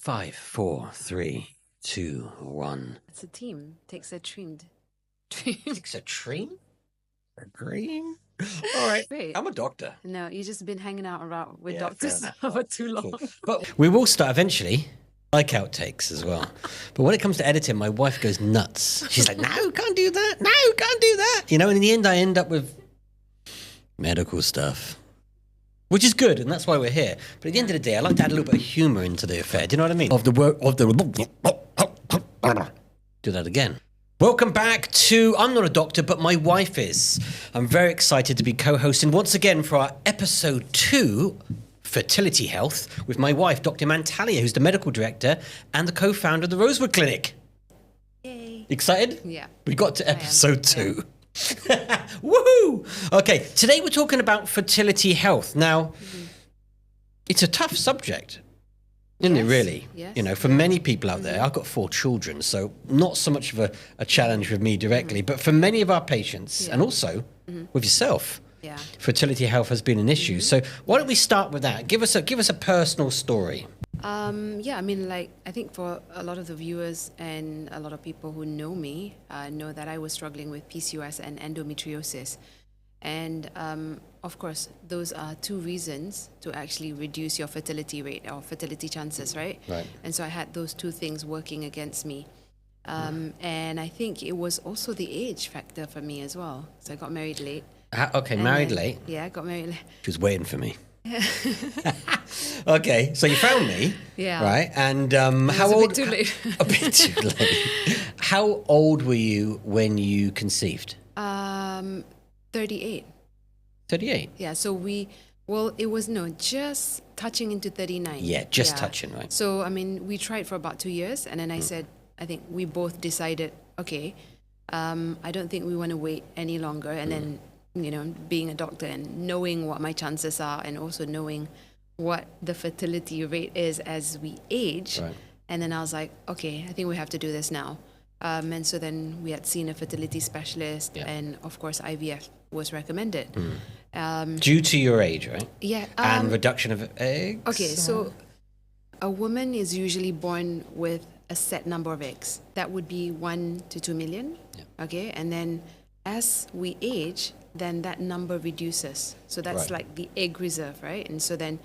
5, 4, 3, 2, 1. It's a team. Takes a trained. Takes a train? A dream? All right. Wait. I'm a doctor. No, you've just been hanging out around with Yeah, doctors fair for too long. Cool. But we will start eventually. Like outtakes as well. But when it comes to editing, my wife goes nuts. She's like, no, can't do that. No, can't do that. You know, and in the end, I end up with medical stuff, which is good. And that's why we're here. But at the end of the day, I like to add a little bit of humor into the affair. Do you know what I mean? Do that again. Welcome back to I'm Not a Doctor, but my wife is. I'm very excited to be co-hosting once again for our episode 2, Fertility Health, with my wife, Dr. Mantalia, who's the medical director and the co-founder of the Rosewood Clinic. Yay. Excited? Yeah. We got to episode 2. Yeah. Woohoo! Okay, today we're talking about fertility health. Now, it's a tough subject. Isn't it really? Yes. You know, for many people out there, I've got 4 children, so not so much of a challenge with me directly, but for many of our patients, and also with yourself, fertility health has been an issue. So why don't we start with that? Give us a personal story. Yeah, I mean, like, I think for a lot of the viewers and a lot of people who know me, know that I was struggling with PCOS and endometriosis. And of course, those are 2 reasons to actually reduce your fertility rate or fertility chances, right? Right. And so I had those 2 things working against me. And I think it was also the age factor for me as well. So I got married late. Married late? Yeah, I got married late. She was waiting for me. Okay, so you found me, Yeah. right? And how a old? bit too late. A bit too late. How old were you when you conceived? 38. 38. Yeah, so it was just touching into 39. Yeah, just touching, right? So, I mean, we tried for about 2 years, and then I said, I think we both decided, okay, I don't think we want to wait any longer. And then, you know, being a doctor and knowing what my chances are and also knowing what the fertility rate is as we age. Right. And then I was like, okay, I think we have to do this now. And so then we had seen a fertility specialist, and of course IVF was recommended. Due to your age, right? Yeah. And reduction of eggs? Okay, so a woman is usually born with a set number of eggs. That would be 1 to 2 million. Yeah. Okay, and then as we age, then that number reduces. So that's like the egg reserve, right? And so then,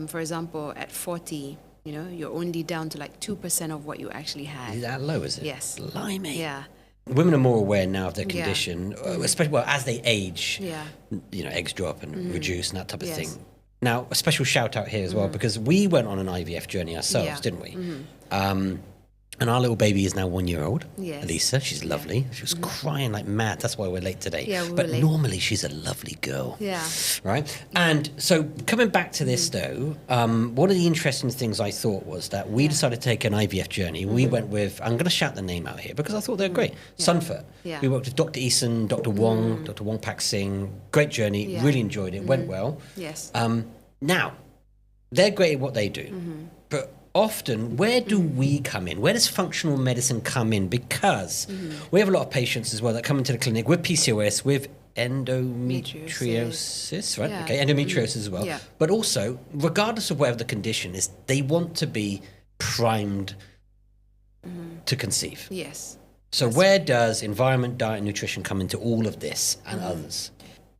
for example, at 40, you know, you're only down to like 2% of what you actually had. Is that low, is it? Yes. Blimey. Yeah. Women are more aware now of their condition, especially as they age. Yeah. You know, eggs drop and reduce and that type of Yes. thing. Now, a special shout out here as well, because we went on an IVF journey ourselves, didn't we? And our little baby is now 1 year old. Yes. Elisa, she's lovely. She was crying like mad. That's why we're late today. Yeah, we were but late. normally she's a lovely girl. Yeah. Right? And so coming back to this though, one of the interesting things I thought was that we decided to take an IVF journey. We went with, I'm going to shout the name out here because I thought they're great. Sunfert. Yeah. We worked with Dr. Eason, Dr. Wong, Dr. Wong Pak Singh. Great journey. Really enjoyed it. Went well. Yes. Now, they're great at what they do. But often, where do we come in? Where does functional medicine come in? Because we have a lot of patients as well that come into the clinic with PCOS, with endometriosis, right? Yeah. Okay, endometriosis as well. Yeah. But also, regardless of whatever the condition is, they want to be primed to conceive. Yes. So where does environment, diet, and nutrition come into all of this and others?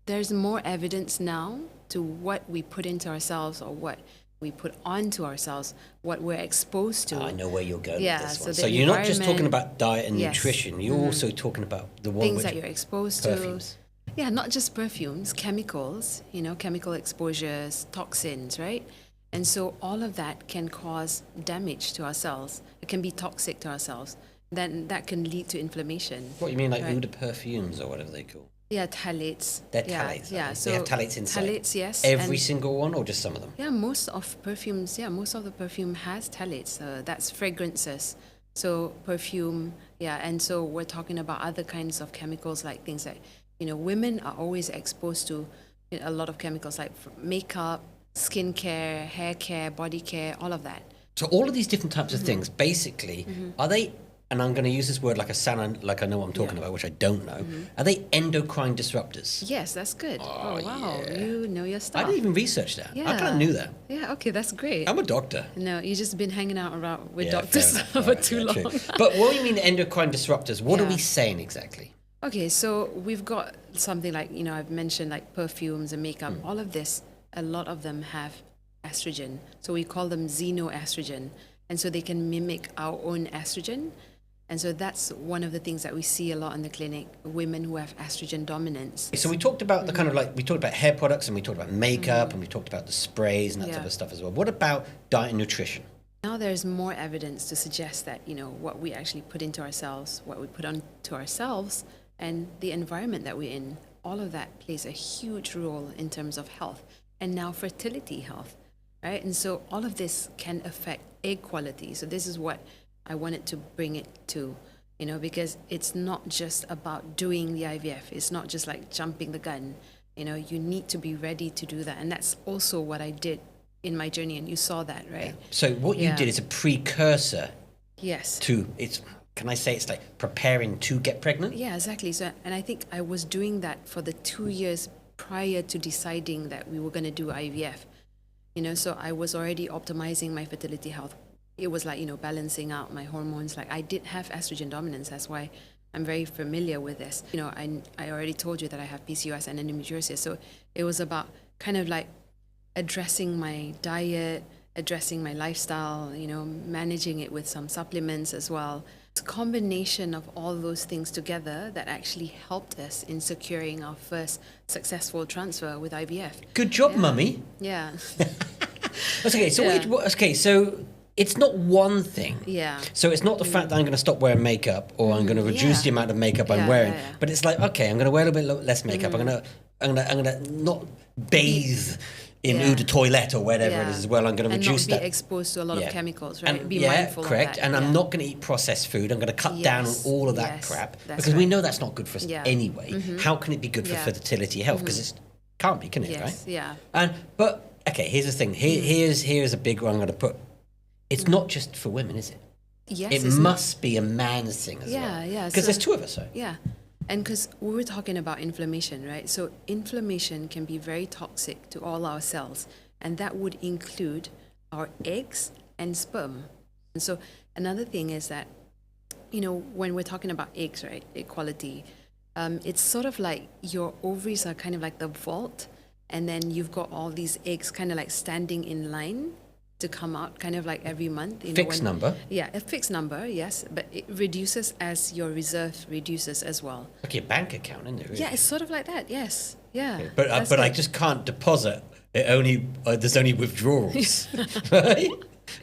There's more evidence now to what we put into ourselves or what we put onto ourselves, what we're exposed to. I know where you're going with this so one. the So you're not just talking environment- about diet and Yes. nutrition. You're also talking about the one things which that you're exposed perfumes. to. Yeah, not just perfumes, chemicals, you know, chemical exposures, toxins, right? And so all of that can cause damage to our cells. It can be toxic to our cells. Then that can lead to inflammation. What you mean, like right? eau de perfumes or whatever they call? Yeah, phthalates. They're phthalates. Yeah, okay. so They have phthalates inside. Phthalates, yes. Every and- single one, or just some of them? Yeah, most of the perfume has phthalates. That's fragrances. So perfume, and so we're talking about other kinds of chemicals, like things like, you know, women are always exposed to a lot of chemicals like makeup, skincare, hair care, body care, all of that. So all of these different types of things, basically, are they and I'm going to use this word like like I know what I'm talking about, which I don't know. Are they endocrine disruptors? Yes, that's good. Oh, wow. yeah. You know your I stuff. didn't even research that. I Yeah. kind of knew that. Yeah, okay, that's great. I'm a doctor. No, you've just been hanging out around with Yeah, doctors fair enough. for Alright, too yeah, long. true. But what do you mean endocrine disruptors? What are Yeah. we saying exactly? Okay, so we've got something like, I've mentioned like perfumes and makeup. All of this, a lot of them have estrogen. So we call them xenoestrogen. And so they can mimic our own estrogen. And so that's one of the things that we see a lot in the clinic, women who have estrogen dominance. So we talked about the kind of we talked about hair products and we talked about makeup and we talked about the sprays and that type of stuff as well. What about diet and nutrition? Now there's more evidence to suggest that, what we actually put into ourselves, what we put onto ourselves, and the environment that we're in, all of that plays a huge role in terms of health. And now fertility health, right? And so all of this can affect egg quality. So this is what I wanted to bring it to, because it's not just about doing the IVF. It's not just like jumping the gun. You need to be ready to do that. And that's also what I did in my journey. And you saw that, right? So what you did is a precursor Yes. to, can I say it's like preparing to get pregnant? Yeah, exactly. So, and I think I was doing that for the 2 years prior to deciding that we were going to do IVF. So I was already optimizing my fertility health. It was like, balancing out my hormones. Like I did have estrogen dominance. That's why I'm very familiar with this. I already told you that I have PCOS and endometriosis. So it was about kind of like addressing my diet, addressing my lifestyle, managing it with some supplements as well. It's a combination of all those things together that actually helped us in securing our first successful transfer with IVF. Good job, mummy. Yeah. That's okay. So so it's not one thing. Yeah. So it's not the fact that I'm going to stop wearing makeup or I'm going to reduce the amount of makeup I'm wearing, but it's like, okay, I'm going to wear a little bit less makeup. I'm going to not bathe in eau de toilette or whatever it is as well. I'm going to reduce and not be exposed to a lot of chemicals, right? And, be mindful correct. of that. And I'm not going to eat processed food. I'm going to cut down on all of that crap because we know that's not good for us anyway. How can it be good for fertility health? Because it can't be, can it? Right? Yeah. But okay, here's the thing. Here's a big one I'm going to put. It's not just for women, is it? Yes. It must be a man's thing as well. Yeah. Because there's two of us, right? Yeah. And because we were talking about inflammation, right? So inflammation can be very toxic to all our cells, and that would include our eggs and sperm. And so another thing is that, when we're talking about eggs, right, egg quality, it's sort of like your ovaries are kind of like the vault, and then you've got all these eggs kind of like standing in line to come out kind of like every month. Fixed number? Yeah, a fixed number, yes. But it reduces as your reserve reduces as well. Like your bank account, isn't it? Really? Yeah, it's sort of like that, yes. Yeah. Okay. But I just can't deposit. There's only withdrawals. Right?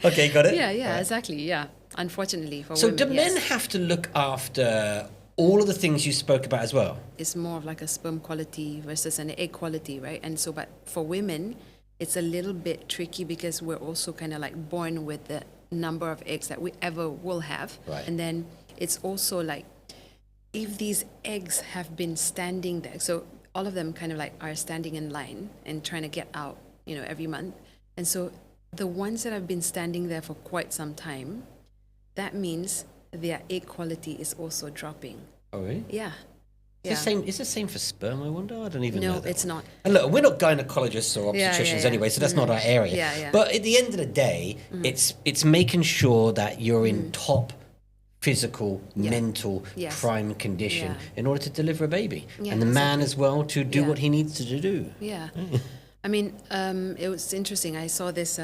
Okay, got it? Yeah, exactly, yeah. Unfortunately for so women, do men have to look after all of the things you spoke about as well? It's more of like a sperm quality versus an egg quality, right? And so, but for women, it's a little bit tricky because we're also kind of like born with the number of eggs that we ever will have. Right. And then it's also like, if these eggs have been standing there, so all of them kind of like are standing in line and trying to get out, every month. And so the ones that have been standing there for quite some time, that means their egg quality is also dropping. Oh, really? Yeah. Is the same for sperm, I wonder? I don't even know. No, it's not. And look, we're not gynecologists or obstetricians anyway, so that's not our area. Yeah. But at the end of the day, it's making sure that you're in top physical, mental, prime condition in order to deliver a baby. Yeah, and the man as well to do what he needs to do. Yeah. I mean, it was interesting. I saw this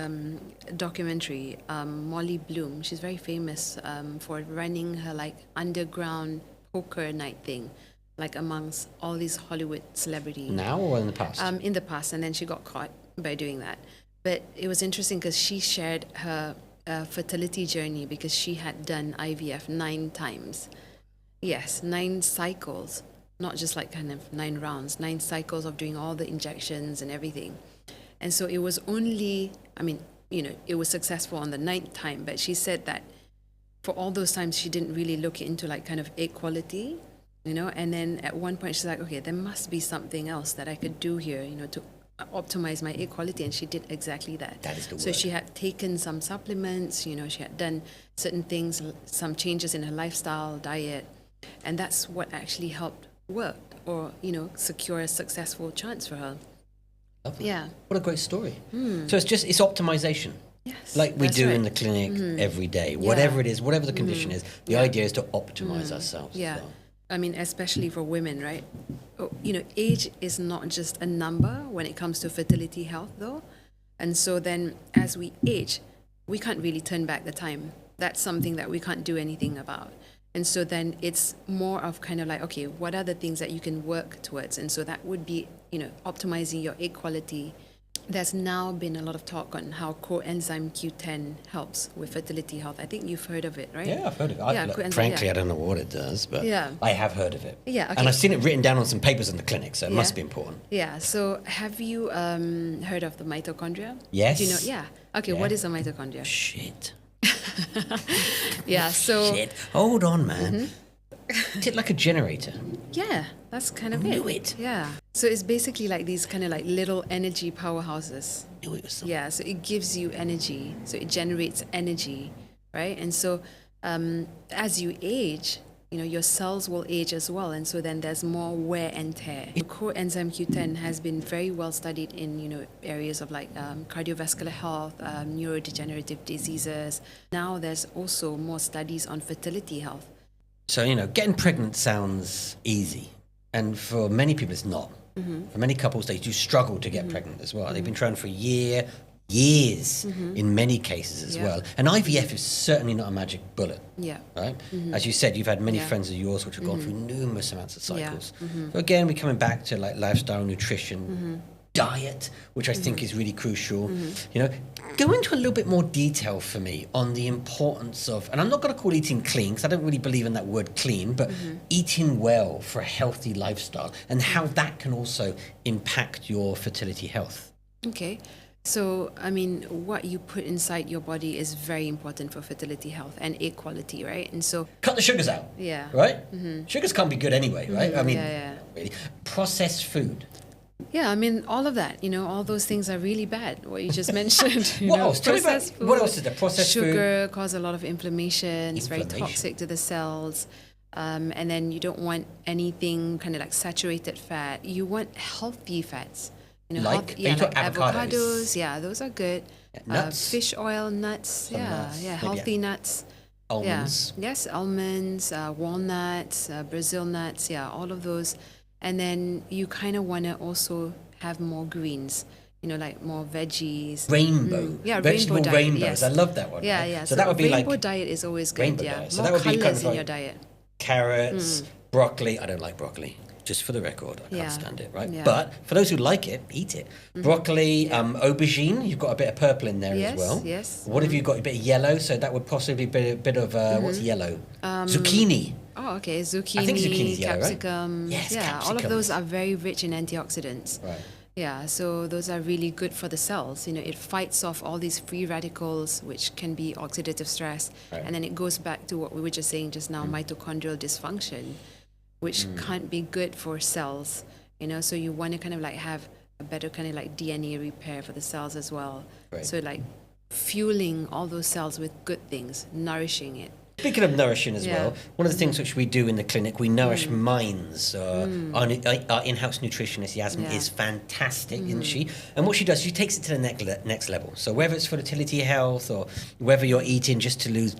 documentary, Molly Bloom. She's very famous for running her like underground poker night thing, like amongst all these Hollywood celebrities. Now or in the past? In the past, and then she got caught by doing that. But it was interesting because she shared her fertility journey because she had done IVF 9 times. Yes, 9 cycles, not just like kind of 9 rounds, 9 cycles of doing all the injections and everything. And so it was only, it was successful on the 9th time, but she said that for all those times she didn't really look into like kind of egg quality, and then at one point she's like, okay, there must be something else that I could do here, to optimize my egg quality, and she did exactly that. That is the So word. she had taken some supplements, you know, she had done certain things, some changes in her lifestyle, diet, and that's what actually helped work, or, you know, secure a successful chance for her. Lovely. Yeah. What a great story. So it's optimization. Yes, Like we that's do right. in the clinic every day. Whatever it is, whatever the condition is, the Yeah. idea is to optimize ourselves. as Yeah. well. I mean, especially for women, right? Oh, you know, age is not just a number when it comes to fertility health, though. And so then as we age, we can't really turn back the time. That's something that we can't do anything about. And so then it's more of kind of like, okay, what are the things that you can work towards? And so that would be, you know, optimizing your egg quality. There's now been a lot of talk on how coenzyme Q10 helps with fertility health. I think you've heard of it, right? Yeah, I've heard of it. Yeah, coenzyme, Frankly, yeah. I don't know what it does, but Yeah. I have heard of it. Yeah, okay. And I've seen it written down on some papers in the clinic, so it must Yeah. be important. Yeah. So have you heard of the mitochondria? Yes. Do you know? Yeah. Okay. Yeah. What is a mitochondria? Shit. Yeah. So Shit. Hold on, man. Mm-hmm. Is it like a generator? yeah, that's kind of Knew it. Yeah. So it's basically like these kind of like little energy powerhouses. Knew it was something. Yeah. So it gives you energy. So it generates energy, right? And so as you age, you know, your cells will age as well, and so then there's more wear and tear. Coenzyme Q10 has been very well studied in, you know, areas of like cardiovascular health, neurodegenerative diseases. Now there's also more studies on fertility health. So, you know, getting pregnant sounds easy. And for many people, it's not. For many couples, they do struggle to get pregnant as well. They've been trying for years in many cases as Yeah. well. And IVF is certainly not a magic bullet. Yeah. Right? As you said, you've had many Yeah. friends of yours which have gone through numerous amounts of Yeah. cycles. So again, we're coming back to like lifestyle, nutrition, diet, which I think is really crucial. You know, go into a little bit more detail for me on the importance of, and I'm not going to call eating clean because I don't really believe in that word clean, but eating well for a healthy lifestyle and how that can also impact your fertility health. Okay. So, I mean, what you put inside your body is very important for fertility health and egg quality, right? And so, Cut the sugars out. yeah. Right? Sugars can't be good anyway, right? I mean, yeah. not really. Processed food. Yeah, I mean, all of that, you know, all those things are really bad, what you just mentioned. You What know, else? Tell me about, processed what food, else is there? Processed food. Sugar cause a lot of inflammation. It's very Inflammation. toxic to the cells. And then you don't want anything kind of like saturated fat. You want healthy fats. You know, Like? yeah, Are you like talking avocados? avocados. Yeah, those are good. Nuts? Fish oil, nuts. Some Yeah, nuts. yeah, Maybe healthy nuts. Almonds. Yeah. Yes, almonds, walnuts, Brazil nuts. Yeah, all of those. And then you kind of want to also have more greens. You know, like more veggies. Rainbow. Yeah, Vegetable rainbow diet, rainbows. yes. I love that one. Yeah, right? yeah. So that would be rainbow like diet is always good. rainbow Yeah, diet. So more that would be colors kind of in like your diet. carrots, broccoli. I don't like broccoli. Just for the record, I Yeah. can't stand it, right? Yeah. But for those who like it, eat it. Broccoli, aubergine, you've got a bit of purple in there Yes, as well. yes. What have you got? A bit of yellow, so that would possibly be a bit of, what's yellow? Zucchini. Oh, okay. I think zucchini's yellow, right? Capsicum. Yes, yeah, all of capsicums. those are very rich in antioxidants. Right. Yeah, so those are really good for the cells. You know, it fights off all these free radicals, which can be oxidative stress. Right. And then it goes back to what we were just saying just now, mitochondrial dysfunction, which can't be good for cells. You know, so you want to kind of like have a better kind of like DNA repair for the cells as well. Right. So like fueling all those cells with good things, nourishing it. Speaking of nourishing as Yeah. well, one of the things which we do in the clinic, we nourish minds. Our in-house nutritionist, Yasmin, Yeah. is fantastic, isn't she? And what she does, she takes it to the next level. So whether it's fertility health or whether you're eating just to lose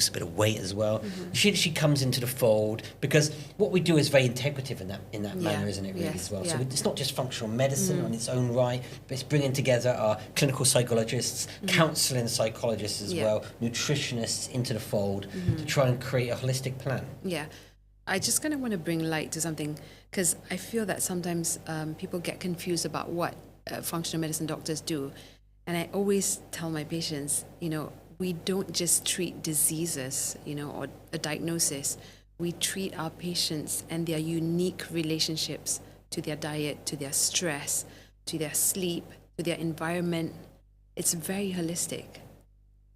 a bit of weight as well, she comes into the fold because what we do is very integrative in that manner, isn't it, really, Yes. as well? Yeah. So it's not just functional medicine on its own right, but it's bringing together our clinical psychologists, counselling psychologists as Yeah. well, nutritionists into the fold to try and create a holistic plan. Yeah. I just kind of want to bring light to something because I feel that sometimes people get confused about what functional medicine doctors do. And I always tell my patients, you know, we don't just treat diseases, you know, or a diagnosis. We treat our patients and their unique relationships to their diet, to their stress, to their sleep, to their environment. It's very holistic.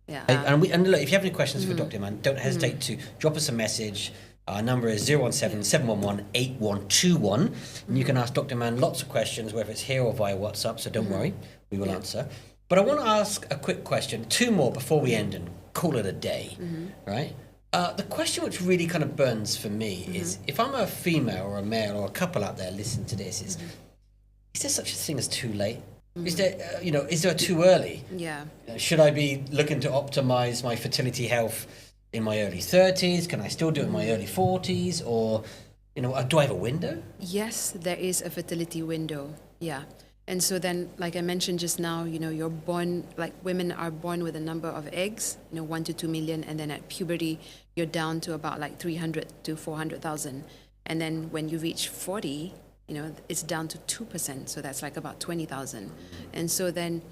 Yeah. And look, if you have any questions for Dr. Iman, don't hesitate to drop us a message. Our number is 017-711-8121. And you can ask Dr. Mann lots of questions, whether it's here or via WhatsApp, so don't worry, we will answer. But I want to ask a quick question, 2 more before we end and call it a day, right? The question which really kind of burns for me is, if I'm a female or a male or a couple out there listening to this, is there such a thing as too late? Is there, is there too early? Yeah. Should I be looking to optimize my fertility health in my early 30s? Can I still do it in my early 40s? Or, do I have a window? Yes, there is a fertility window. Yeah. And so then, like I mentioned just now, you're born, like women are born with a number of eggs, 1 to 2 million. And then at puberty, you're down to about like 300 to 400,000. And then when you reach 40, it's down to 2%. So that's like about 20,000. And so then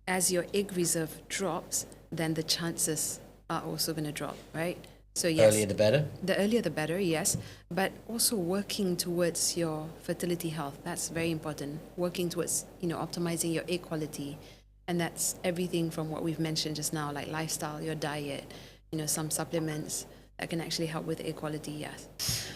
as your egg reserve drops, then the chances are also going to drop, right? So yes, earlier the better? The earlier the better, yes. But also working towards your fertility health, that's very important. Working towards, optimizing your egg quality. And that's everything from what we've mentioned just now, like lifestyle, your diet, some supplements that can actually help with egg quality, yes.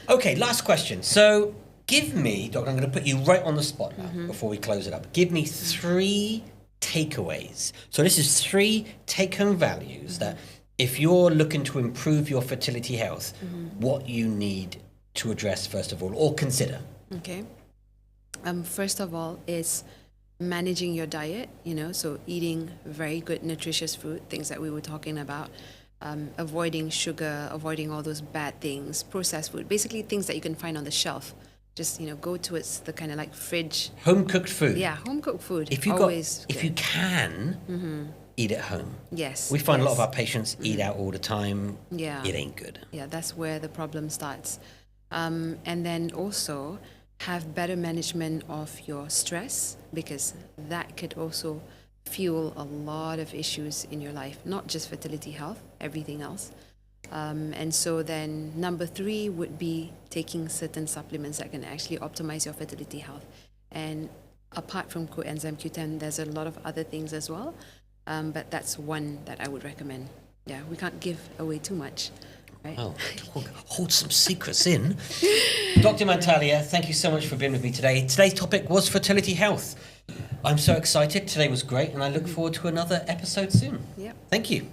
Okay, last question. So give me, Doctor, I'm going to put you right on the spot now before we close it up. Give me 3 takeaways. So this is 3 take-home values that if you're looking to improve your fertility health, what you need to address first of all, or consider. Okay. First of all is managing your diet, so eating very good nutritious food, things that we were talking about, avoiding sugar, avoiding all those bad things, processed food, basically things that you can find on the shelf. Just, go towards the kind of like fridge. Home-cooked food. Yeah, home-cooked food. If you can, eat at home. Yes. We find a lot of our patients eat out all the time. Yeah. It ain't good. Yeah, that's where the problem starts. And then also have better management of your stress, because that could also fuel a lot of issues in your life, not just fertility health, everything else. And so then number 3 would be taking certain supplements that can actually optimize your fertility health. And apart from coenzyme Q10, there's a lot of other things as well. But that's one that I would recommend. Yeah, we can't give away too much. Right? Oh, hold some secrets in. Dr. Mantalia, thank you so much for being with me today. Today's topic was fertility health. I'm so excited. Today was great, and I look forward to another episode soon. Yep. Thank you.